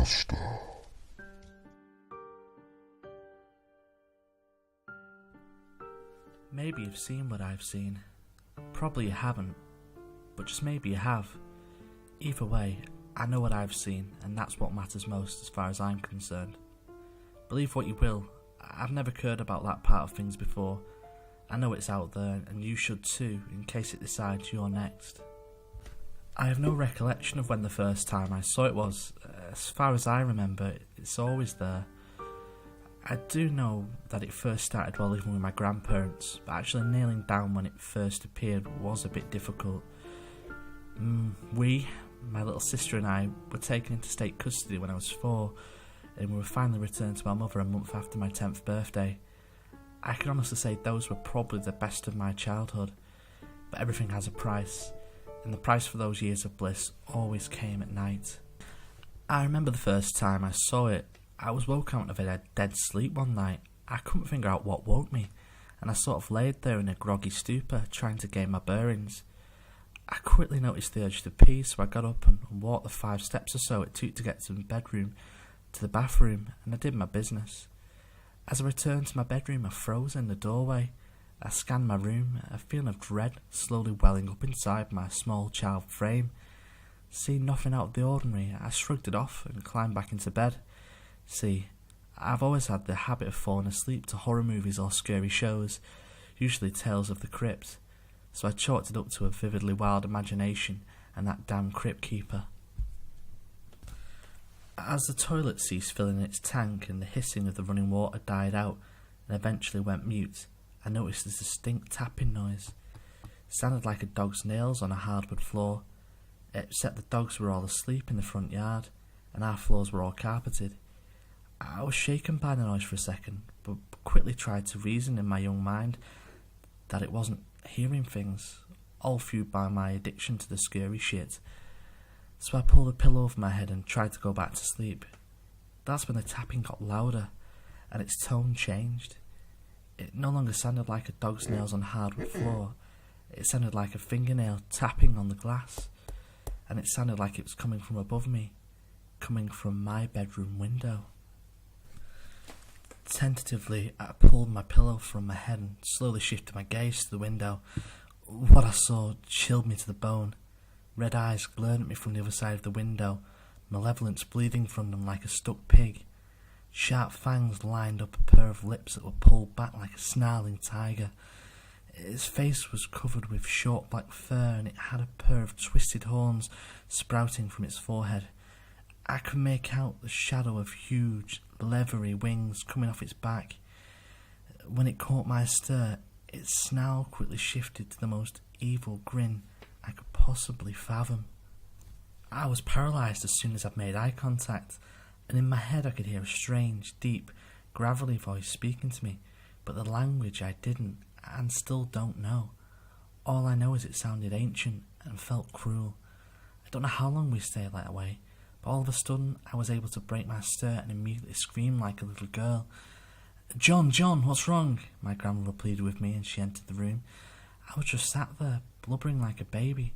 Creepypasta. Maybe you've seen what I've seen. Probably you haven't, but just maybe you have. Either way, I know what I've seen, and that's what matters most as far as I'm concerned. Believe what you will, I've never cared about that part of things before. I know it's out there, and you should too, in case it decides you're next. I have no recollection of when the first time I saw it was. As far as I remember, it's always there. I do know that it first started while living with my grandparents, but actually nailing down when it first appeared was a bit difficult. My little sister and I, were taken into state custody when I was 4, and we were finally returned to my mother a month after my 10th birthday. I can honestly say those were probably the best of my childhood, but everything has a price, and the price for those years of bliss always came at night. I remember the first time I saw it. I was woke out of a dead sleep one night. I couldn't figure out what woke me, and I sort of laid there in a groggy stupor, trying to gain my bearings. I quickly noticed the urge to pee, so I got up and walked the 5 steps or so it took to get to the bedroom, to the bathroom, and I did my business. As I returned to my bedroom, I froze in the doorway. I scanned my room, a feeling of dread slowly welling up inside my small child frame. Seeing nothing out of the ordinary, I shrugged it off and climbed back into bed. See, I've always had the habit of falling asleep to horror movies or scary shows, usually Tales of the Crypt, so I chalked it up to a vividly wild imagination and that damn crypt keeper. As the toilet ceased filling its tank and the hissing of the running water died out and eventually went mute, I noticed a distinct tapping noise. It sounded like a dog's nails on a hardwood floor, except the dogs were all asleep in the front yard and our floors were all carpeted. I was shaken by the noise for a second, but quickly tried to reason in my young mind that it wasn't hearing things, all fueled by my addiction to the scary shit. So I pulled a pillow over my head and tried to go back to sleep. That's when the tapping got louder, and its tone changed. It no longer sounded like a dog's nails on hardwood floor. It sounded like a fingernail tapping on the glass, and it sounded like it was coming from above me, coming from my bedroom window. Tentatively, I pulled my pillow from my head and slowly shifted my gaze to the window. What I saw chilled me to the bone. Red eyes glared at me from the other side of the window, malevolence bleeding from them like a stuck pig. Sharp fangs lined up a pair of lips that were pulled back like a snarling tiger. Its face was covered with short black fur, and it had a pair of twisted horns sprouting from its forehead. I could make out the shadow of huge, leathery wings coming off its back. When it caught my stare, its snarl quickly shifted to the most evil grin I could possibly fathom. I was paralysed as soon as I'd made eye contact, and in my head I could hear a strange, deep, gravelly voice speaking to me, but the language I didn't and still don't know. All I know is it sounded ancient and felt cruel. I don't know how long we stayed that way, but all of a sudden I was able to break my stare and immediately scream like a little girl. John, what's wrong?" my grandmother pleaded with me, and she entered the room. I was just sat there, blubbering like a baby,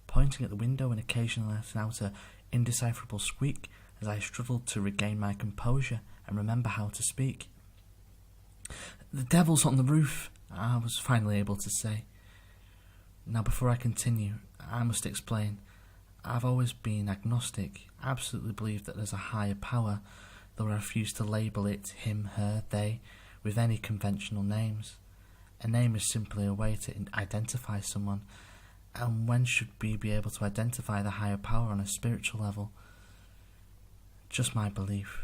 pointing at the window and occasionally letting out an indecipherable squeak as I struggled to regain my composure and remember how to speak. "The devil's on the roof," I was finally able to say. Now, before I continue, I must explain. I've always been agnostic. I absolutely believe that there's a higher power, though I refuse to label it him, her, they with any conventional names. A name is simply a way to identify someone, and when should we be able to identify the higher power on a spiritual level? Just my belief.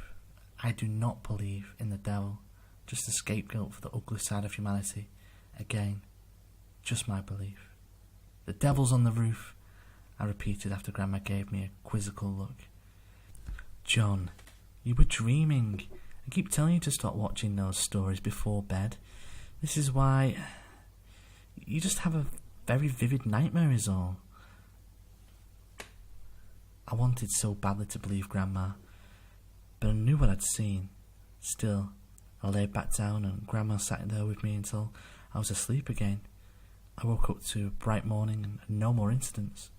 I do not believe in the devil, just a scapegoat for the ugly side of humanity. Again, just my belief. "The devil's on the roof," I repeated after Grandma gave me a quizzical look. "John, you were dreaming. I keep telling you to stop watching those stories before bed. This is why you just have a very vivid nightmare is all." I wanted so badly to believe Grandma, but I knew what I'd seen. Still, I lay back down and Grandma sat there with me until I was asleep again. I woke up to a bright morning and no more incidents.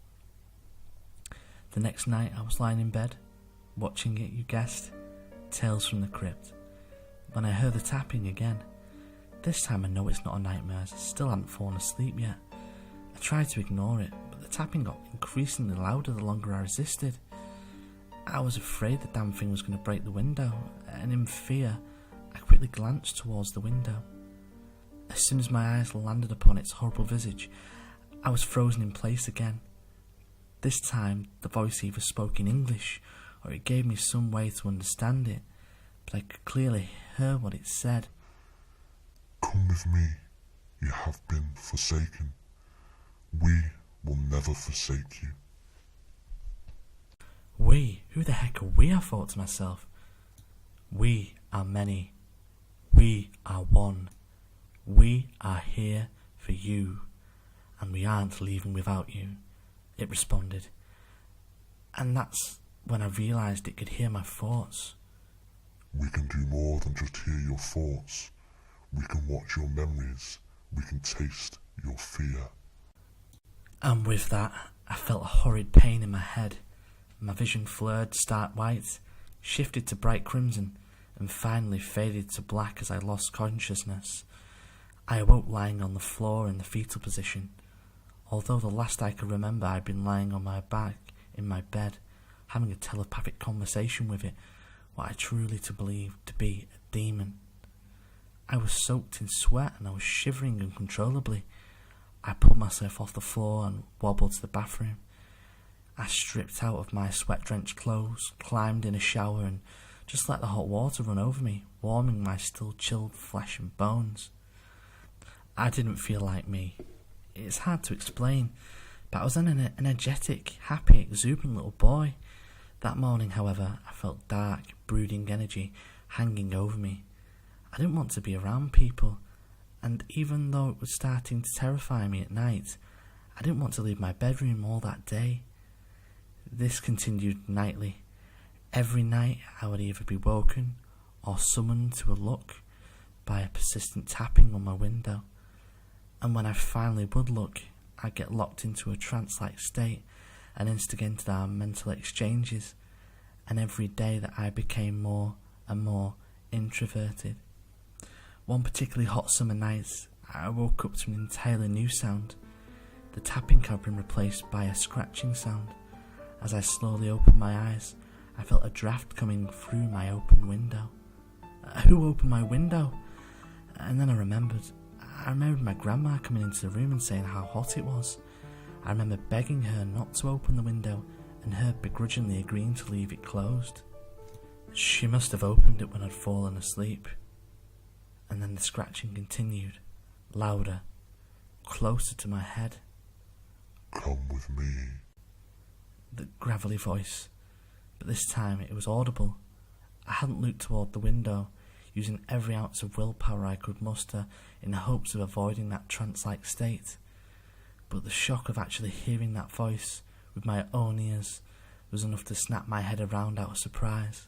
The next night I was lying in bed, Watching it, you guessed? Tales from the Crypt. When I heard the tapping again. This time I know it's not a nightmare, as I still hadn't fallen asleep yet. I tried to ignore it, but the tapping got increasingly louder the longer I resisted. I was afraid the damn thing was going to break the window, and in fear, I quickly glanced towards the window. As soon as my eyes landed upon its horrible visage, I was frozen in place again. This time, the voice either spoke in English, or it gave me some way to understand it, but I could clearly hear what it said. Come with me, you have been forsaken. We will never forsake you. We? Who the heck are we? I thought to myself. We are many. We are one. We are here for you, and we aren't leaving without you, it responded. And that's when I realised it could hear my thoughts. We can do more than just hear your thoughts. We can watch your memories. We can taste your fear. And with that, I felt a horrid pain in my head. My vision flirred stark white, shifted to bright crimson, and finally faded to black as I lost consciousness. I awoke lying on the floor in the fetal position. Although the last I could remember I'd been lying on my back in my bed, having a telepathic conversation with it, what I truly believed to be a demon. I was soaked in sweat and I was shivering uncontrollably. I pulled myself off the floor and wobbled to the bathroom. I stripped out of my sweat-drenched clothes, climbed in a shower and just let the hot water run over me, warming my still chilled flesh and bones. I didn't feel like me. It's hard to explain, but I was an energetic, happy, exuberant little boy. That morning, however, I felt dark, brooding energy hanging over me. I didn't want to be around people, and even though it was starting to terrify me at night, I didn't want to leave my bedroom all that day. This continued nightly. Every night I would either be woken or summoned to a look by a persistent tapping on my window, and when I finally would look, I'd get locked into a trance-like state and instigated our mental exchanges, and every day that I became more and more introverted. One particularly hot summer night, I woke up to an entirely new sound. The tapping had been replaced by a scratching sound. As I slowly opened my eyes, I felt a draft coming through my open window. Who opened my window? And then I remembered my grandma coming into the room and saying how hot it was. I remember begging her not to open the window and her begrudgingly agreeing to leave it closed. She must have opened it when I'd fallen asleep. And then the scratching continued, louder, closer to my head. Come with me. The gravelly voice, but this time it was audible. I hadn't looked toward the window, using every ounce of willpower I could muster in the hopes of avoiding that trance-like state. But the shock of actually hearing that voice with my own ears was enough to snap my head around out of surprise,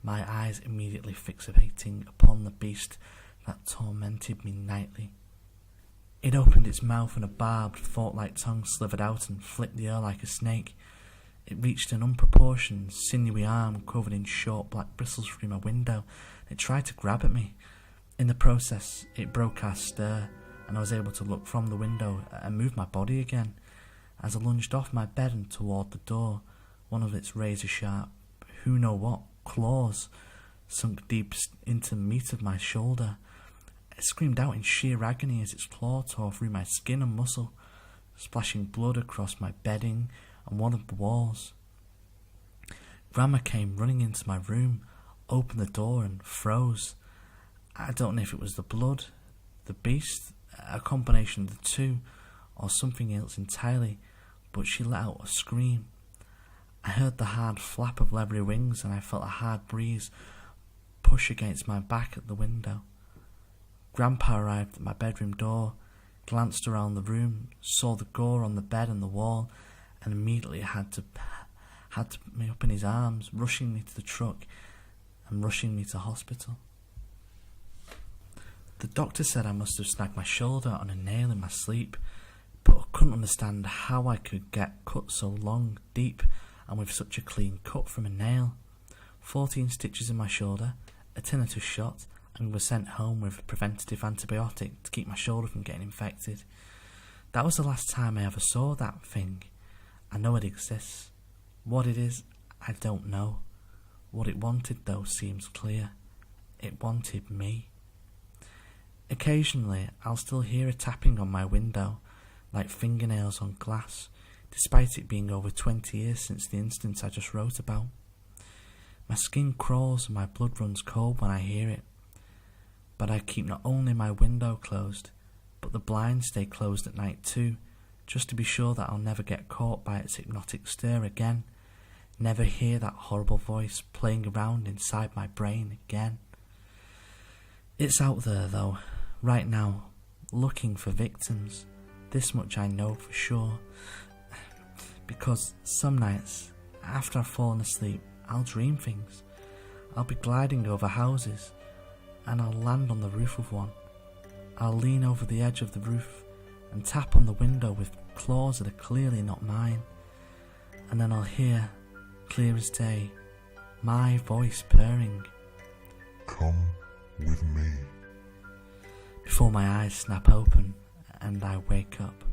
my eyes immediately fixating upon the beast that tormented me nightly. It opened its mouth and a barbed, fork-like tongue slithered out and flicked the air like a snake. It reached an unproportioned, sinewy arm covered in short black bristles through my window. It tried to grab at me. In the process, it broke our stare, and I was able to look from the window and move my body again. As I lunged off my bed and toward the door, one of its razor-sharp, who-know-what, claws sunk deep into the meat of my shoulder. I screamed out in sheer agony as its claw tore through my skin and muscle, splashing blood across my bedding and one of the walls. Grandma came running into my room, opened the door and froze. I don't know if it was the blood, the beast, a combination of the two, or something else entirely, but she let out a scream. I heard the hard flap of leathery wings and I felt a hard breeze push against my back at the window. Grandpa arrived at my bedroom door, glanced around the room, saw the gore on the bed and the wall, and immediately had to put me up in his arms, rushing me to the truck and rushing me to hospital. The doctor said I must have snagged my shoulder on a nail in my sleep, but I couldn't understand how I could get cut so long, deep, and with such a clean cut from a nail. 14 stitches in my shoulder, a tinnitus shot, and was sent home with a preventative antibiotic to keep my shoulder from getting infected. That was the last time I ever saw that thing. I know it exists. What it is, I don't know. What it wanted, though, seems clear. It wanted me. Occasionally, I'll still hear a tapping on my window, like fingernails on glass, despite it being over 20 years since the incident I just wrote about. My skin crawls and my blood runs cold when I hear it. But I keep not only my window closed, but the blinds stay closed at night too, just to be sure that I'll never get caught by its hypnotic stir again, never hear that horrible voice playing around inside my brain again. It's out there though, right now, looking for victims. This much I know for sure, because some nights, after I've fallen asleep, I'll dream things. I'll be gliding over houses, and I'll land on the roof of one. I'll lean over the edge of the roof and tap on the window with claws that are clearly not mine, and then I'll hear, clear as day, my voice purring. Come with me. Before my eyes snap open and I wake up.